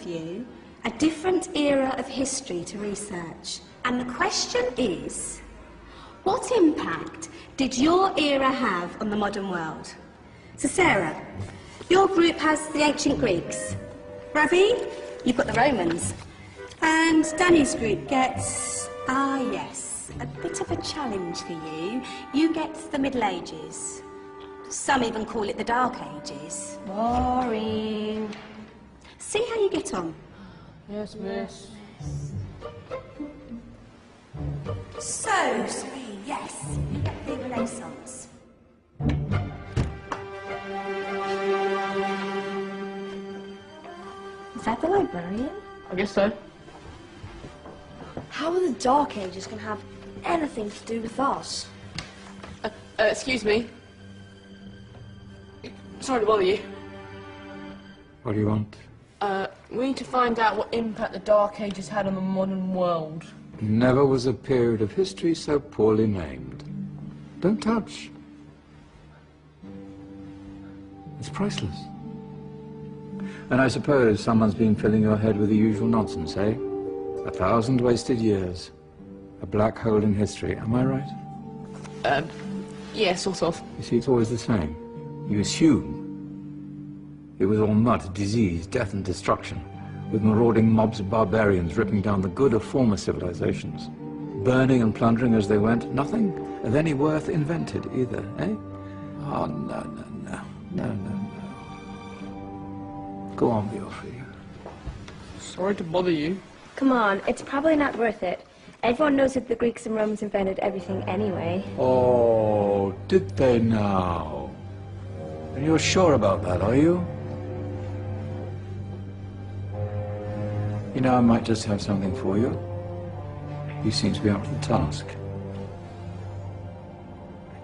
you a different era of history to research. And the question is, what impact did your era have on the modern world? So Sarah, your group has the ancient Greeks. Ravi, you've got the Romans. And Danny's group gets, yes, a bit of a challenge for you. You get the Middle Ages. Some even call it the Dark Ages. Boring. See how you get on. Yes, miss. So, Serene, yes, you get the Renaissance. Is that the librarian? I guess so. How are the Dark Ages going to have anything to do with us? Excuse me. Sorry to bother you. What do you want? We need to find out what impact the Dark Ages had on the modern world. Never was a period of history so poorly named. Don't touch. It's priceless. And I suppose someone's been filling your head with the usual nonsense, eh? 1,000 wasted years. A black hole in history, am I right? Yeah, sort of. You see, it's always the same. You assume it was all mud, disease, death and destruction, with marauding mobs of barbarians ripping down the good of former civilizations, burning and plundering as they went. Nothing of any worth invented either, eh? Oh, no. Go on, Beofrey. Sorry to bother you. Come on, it's probably not worth it. Everyone knows that the Greeks and Romans invented everything anyway. Oh, did they now? And you're sure about that, are you? You know, I might just have something for you. You seem to be up to the task.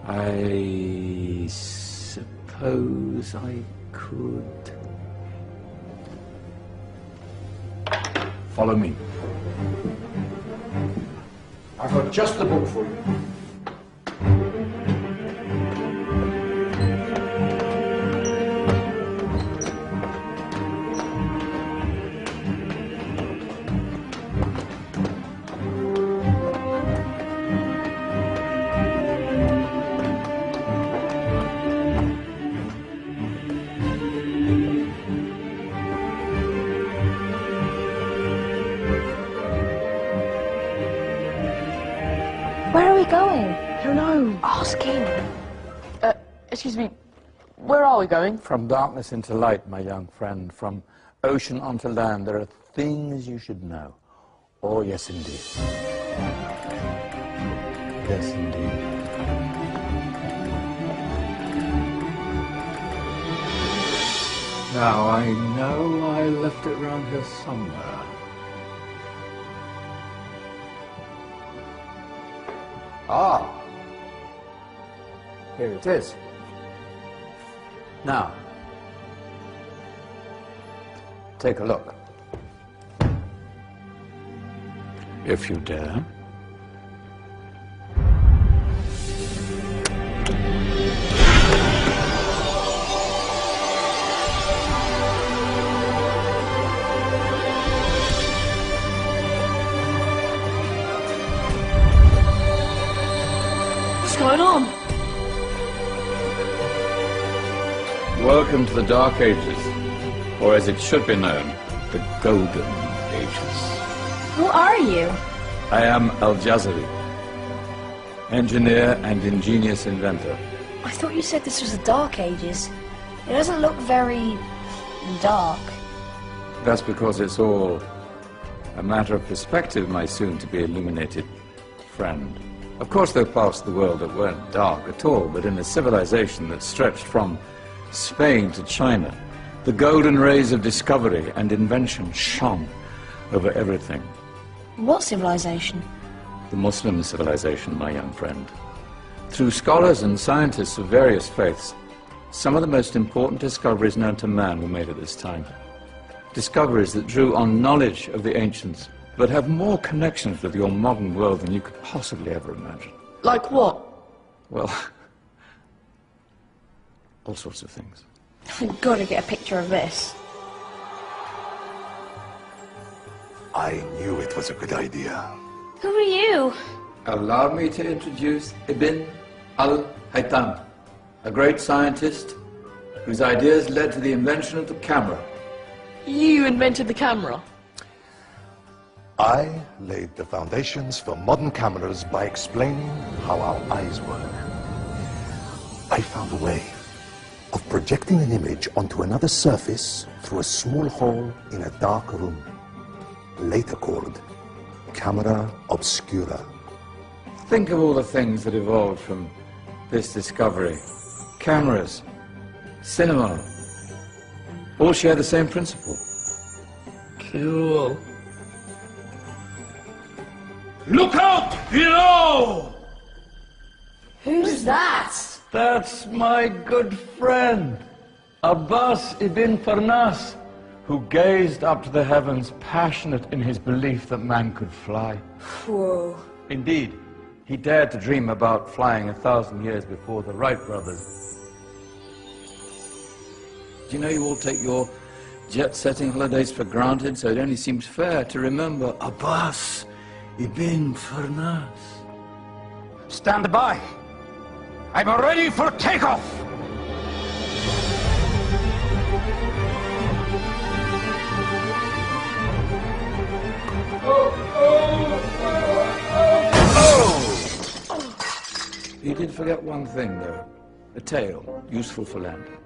I suppose I could... Follow me. I've got just the book for you. Where are we going? I don't know. Ask him. Excuse me, where are we going? From darkness into light, my young friend. From ocean onto land, there are things you should know. Oh, yes, indeed. Yes, indeed. Now, I know I left it around here somewhere. Ah, here it is. Now, take a look. If you dare. What's going on? Welcome to the Dark Ages, or as it should be known, the Golden Ages. Who are you? I am Al-Jazari, engineer and ingenious inventor. I thought you said this was the Dark Ages. It doesn't look very dark. That's because it's all a matter of perspective, my soon-to-be illuminated friend. Of course, there are parts of the world that weren't dark at all, but in a civilization that stretched from Spain to China, the golden rays of discovery and invention shone over everything. What civilization? The Muslim civilization, my young friend. Through scholars and scientists of various faiths, some of the most important discoveries known to man were made at this time. Discoveries that drew on knowledge of the ancients, but have more connections with your modern world than you could possibly ever imagine. Like what? Well, all sorts of things. I've got to get a picture of this. I knew it was a good idea. Who are you? Allow me to introduce Ibn al-Haytham, a great scientist whose ideas led to the invention of the camera. You invented the camera? I laid the foundations for modern cameras by explaining how our eyes work. I found a way of projecting an image onto another surface through a small hole in a dark room, later called camera obscura. Think of all the things that evolved from this discovery. Cameras, cinema, all share the same principle. Cool. Look out below! Who's that? That's my good friend, Abbas ibn Farnas, who gazed up to the heavens, passionate in his belief that man could fly. Whoa. Indeed, he dared to dream about flying 1,000 years before the Wright brothers. Do you know you all take your jet-setting holidays for granted, so it only seems fair to remember Abbas ibn Farnas. Stand by. I'm ready for takeoff. You did forget one thing, though. A tail, useful for landing.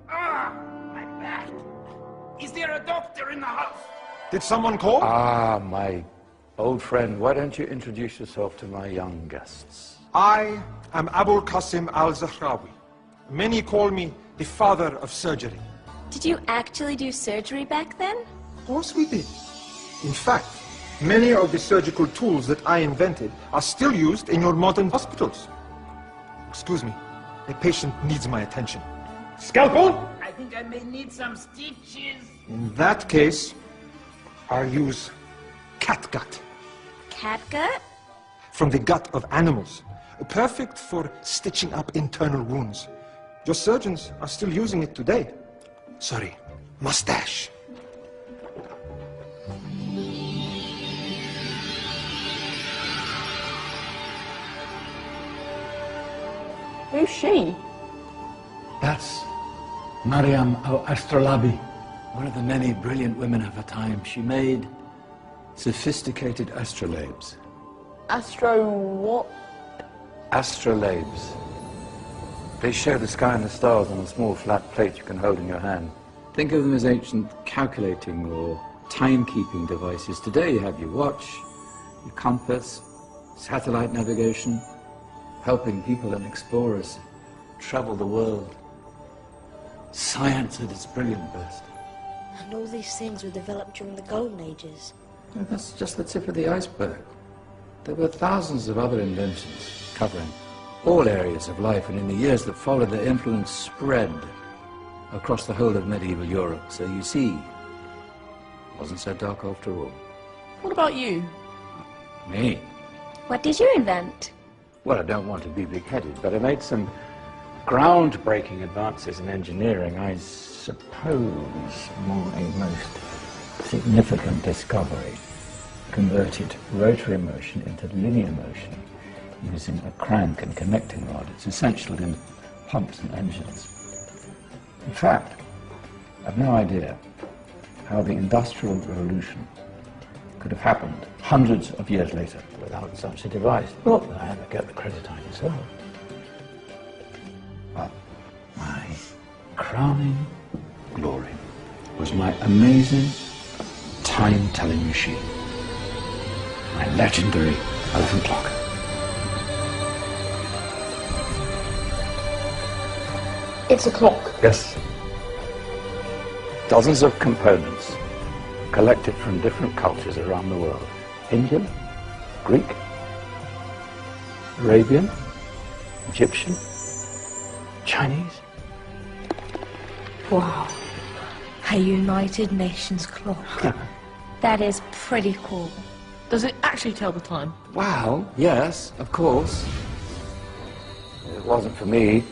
Ah, my back. Is there a doctor in the house? Did someone call? Ah, my old friend, why don't you introduce yourself to my young guests? I am Abul Qasim al-Zahrawi. Many call me the father of surgery. Did you actually do surgery back then? Of course we did. In fact, many of the surgical tools that I invented are still used in your modern hospitals. Excuse me, a patient needs my attention. Scalpel? I think I may need some stitches. In that case, I'll use catgut. Catgut? From the gut of animals. Perfect for stitching up internal wounds. Your surgeons are still using it today. Sorry, mustache. Who's she? That's Maryam al-Astrolabi. One of the many brilliant women of her time. She made sophisticated astrolabes. Astro what? Astrolabes. They show the sky and the stars on a small flat plate you can hold in your hand. Think of them as ancient calculating or timekeeping devices. Today you have your watch, your compass, satellite navigation, helping people and explorers travel the world. Science at its brilliant best. And all these things were developed during the Golden Ages. Well, that's just the tip of the iceberg. There were thousands of other inventions covering all areas of life, and in the years that followed, their influence spread across the whole of medieval Europe. So you see, it wasn't so dark after all. What about you? Me? What did you invent? Well, I don't want to be big-headed, but I made some groundbreaking advances in engineering. I suppose my most significant discovery converted rotary motion into linear motion using a crank and connecting rod. It's essential in pumps and engines. In fact, I've no idea how the Industrial Revolution could have happened hundreds of years later without such a device. Not that I ever get the credit I deserve. But my crowning glory was my amazing time-telling machine. My legendary elephant clock. It's a clock. Yes. Dozens of components collected from different cultures around the world. Indian, Greek, Arabian, Egyptian, Chinese. Wow. A United Nations clock. That is pretty cool. Does it actually tell the time? Well, yes, of course. If it wasn't for me,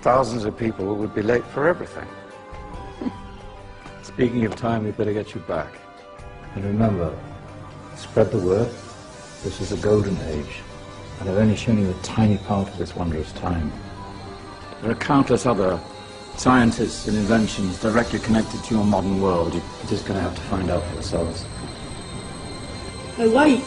thousands of people would be late for everything. Speaking of time, we'd better get you back. And remember, Spread the word. This is a golden age, and I've only shown you a tiny part of this wondrous time. There are countless other scientists and inventions directly connected to your modern world. You're just going to have to find out for yourselves. Oh, wait!